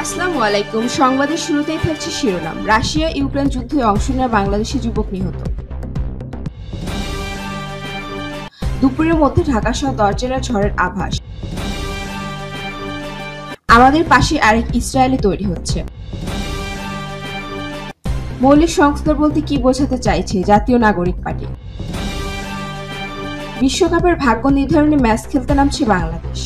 আসসালামু আলাইকুম। সংবাদের শুরুতেই থাকছে শিরোনাম। রাশিয়া ইউক্রেন যুদ্ধে অংশ নেওয়া বাংলাদেশি যুবক নিহত। দুপুরের মধ্যে ঢাকাসহ 10 জেলার ঝড়ের আভাস। আমাদের পাশে আরেক ইসরায়েলি তৈরি হচ্ছে। মৌলিক সংস্কার বলতে কি বোঝাতে চাইছে জাতীয় নাগরিক পার্টি। বিশ্বকাপের ভাগ্য নির্ধারণী ম্যাচ খেলতে নামছে বাংলাদেশ।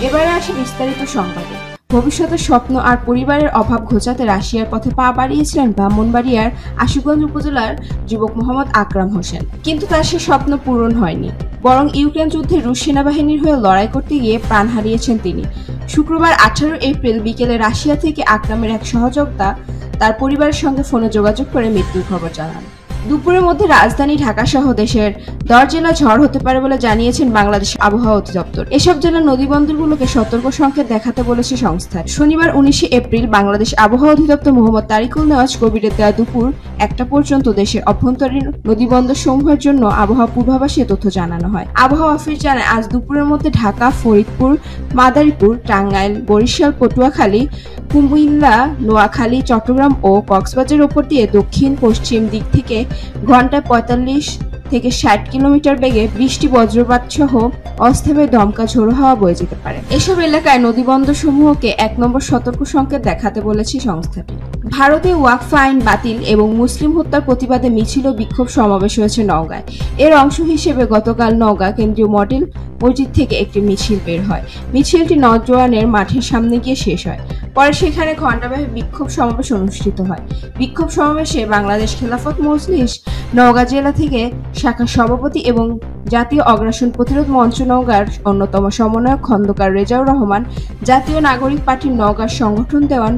এবারে আসে বিস্তারিত সংবাদে। ভবিষ্যতের স্বপ্ন আর পরিবারের অভাব ঘোচাতে রাশিয়ার পথে পা বাড়িয়েছিলেন ব্রাহ্মণবাড়িয়ার আশুগঞ্জ উপজেলার যুবক মোহাম্মদ আকরাম হোসেন। কিন্তু তার সে স্বপ্ন পূরণ হয়নি, বরং ইউক্রেন যুদ্ধে রুশ সেনাবাহিনীর হয়ে লড়াই করতে গিয়ে প্রাণ হারিয়েছেন তিনি। শুক্রবার 18 এপ্রিল বিকেলে রাশিয়া থেকে আকরামের এক সহযোদ্ধা তার পরিবারের সঙ্গে ফোনে যোগাযোগ করে মৃত্যুর খবর জানান। দুপুরের মধ্যে রাজধানী ঢাকা সহ দেশের 10 জেলা ঝড় হতে পারে বলে জানিয়েছেন বাংলাদেশ আবহাওয়া অধিদপ্তর। এসব জেলার নদীবন্দরগুলোকে সতর্ক সংকেত দেখাতে বলেছে সংস্থা। শনিবার 19 এপ্রিল বাংলাদেশ আবহাওয়া অধিদপ্তর মোহাম্মদ তারিকুল নেওয়াজ কবিরের দেওয়া দুপুর 1টা পর্যন্ত দেশের অভ্যন্তরীণ নদীবন্দর সমূহের জন্য আবহাওয়া পূর্বাভাসে তথ্য জানানো হয়। আবহাওয়া অফিস জানায় আজ দুপুরের মধ্যে ঢাকা, ফরিদপুর, মাদারীপুর, টাঙ্গাইল, বরিশাল, পটুয়াখালী, কুমিল্লা, নোয়াখালী, চট্টগ্রাম ও কক্সবাজারের ওপর দিয়ে দক্ষিণ পশ্চিম দিক থেকে ঘন্টায় 45 থেকে 60 কিলোমিটার বেগে বৃষ্টি, বজ্রপাত সহ অস্থায়ী দমকা ঝোড়ো হাওয়া বয়ে যেতে পারে। এসব এলাকায় নদীবন্দর সমূহকে 1 নম্বর সতর্ক সংকেত দেখাতে বলেছে সংস্থাটি। ভারতে ওয়াকফ আইন বাতিল এবং মুসলিম হত্যার প্রতিবাদে মিছিল ও বিক্ষোভ সমাবেশ হয়েছে নওগাঁয়। এর অংশ হিসেবে গতকাল নওগাঁ কেন্দ্রীয় মডেল মসজিদ থেকে একটি মিছিল বের হয়। মিছিলটি নওজোয়ানের মাঠের সামনে গিয়ে শেষ হয়। পরে সেখানে ঘণ্টাব্যাপী বিক্ষোভ সমাবেশ অনুষ্ঠিত হয়। বিক্ষোভ সমাবেশে বাংলাদেশ খেলাফত মজলিস নওগাঁ জেলা থেকে শাখার সভাপতি এবং জাতীয় অগ্রাসন প্রতিরোধ মঞ্চ নওগাঁর অন্যতম সমন্বয়ক খন্দকার রেজাউর রহমান, জাতীয় নাগরিক পার্টির নওগাঁর সংগঠন দেওয়ান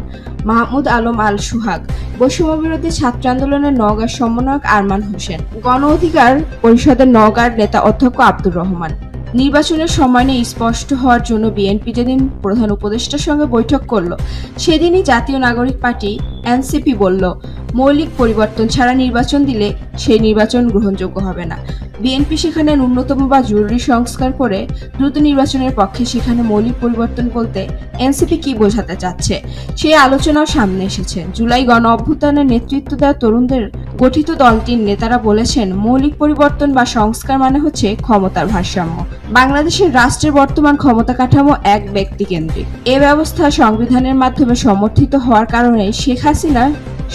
মাহমুদ আলম আল সুহাগ, বৈষম্য বিরোধী ছাত্র আন্দোলনের নওগাঁর সমন্বয়ক আরমান হোসেন, গণ অধিকার পরিষদের নওগাঁর নেতা অধ্যক্ষ আব্দুর রহমান। নির্বাচনের সময় নিয়ে স্পষ্ট হওয়ার জন্য বিএনপি যেদিন প্রধান উপদেষ্টার সঙ্গে বৈঠক করল, সেদিনই জাতীয় নাগরিক পার্টি এনসিপি বলল, মৌলিক পরিবর্তন ছাড়া নির্বাচন দিলে সেই নির্বাচন গ্রহণযোগ্য হবে না। বিএনপি সেখানে ন্যূনতম বা জরুরি সংস্কার করে দ্রুত নির্বাচনের পক্ষে, সেখানে মৌলিক পরিবর্তন বলতে এনসিপি কি বোঝাতে চাচ্ছে সেই আলোচনাও সামনে এসেছে। জুলাই গণ অভ্যুত্থানের নেতৃত্ব দেওয়া তরুণদের গঠিত দলটির নেতারা বলেছেন, মৌলিক পরিবর্তন বা সংস্কার মানে হচ্ছে ক্ষমতার ভারসাম্য। বাংলাদেশের রাষ্ট্রের বর্তমান ক্ষমতা কাঠামো এক ব্যক্তি কেন্দ্রিক। এ ব্যবস্থা সংবিধানের মাধ্যমে সমর্থিত হওয়ার কারণে শেখ হাসিনা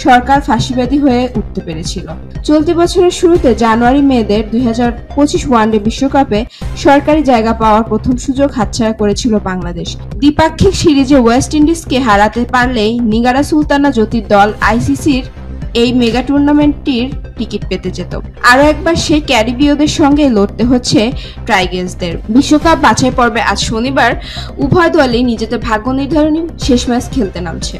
সরকার ফাঁসিবাদী হয়ে উঠতে পেরেছিল। চলতি বছরের শুরুতে জানুয়ারি-মেদের 2025 ওয়ানডে বিশ্বকাপে সরকারি জায়গা পাওয়ার প্রথম সুযোগ হাতছাড়া করেছিল বাংলাদেশ। দ্বিপাক্ষিক সিরিজে ওয়েস্ট ইন্ডিজকে হারাতে পারলেই নিগারা সুলতানা জ্যোতির দল আইসিসির এই মেগা টুর্নামেন্টটির টিকিট পেতে যেত। আরও একবার সেই ক্যারিবীয়দের সঙ্গে লড়তে হচ্ছে টাইগার্সদের। বিশ্বকাপ বাছাই পর্বে আজ শনিবার উভয় দলই নিজেদের ভাগ্য নির্ধারণী শেষ ম্যাচ খেলতে নামছে।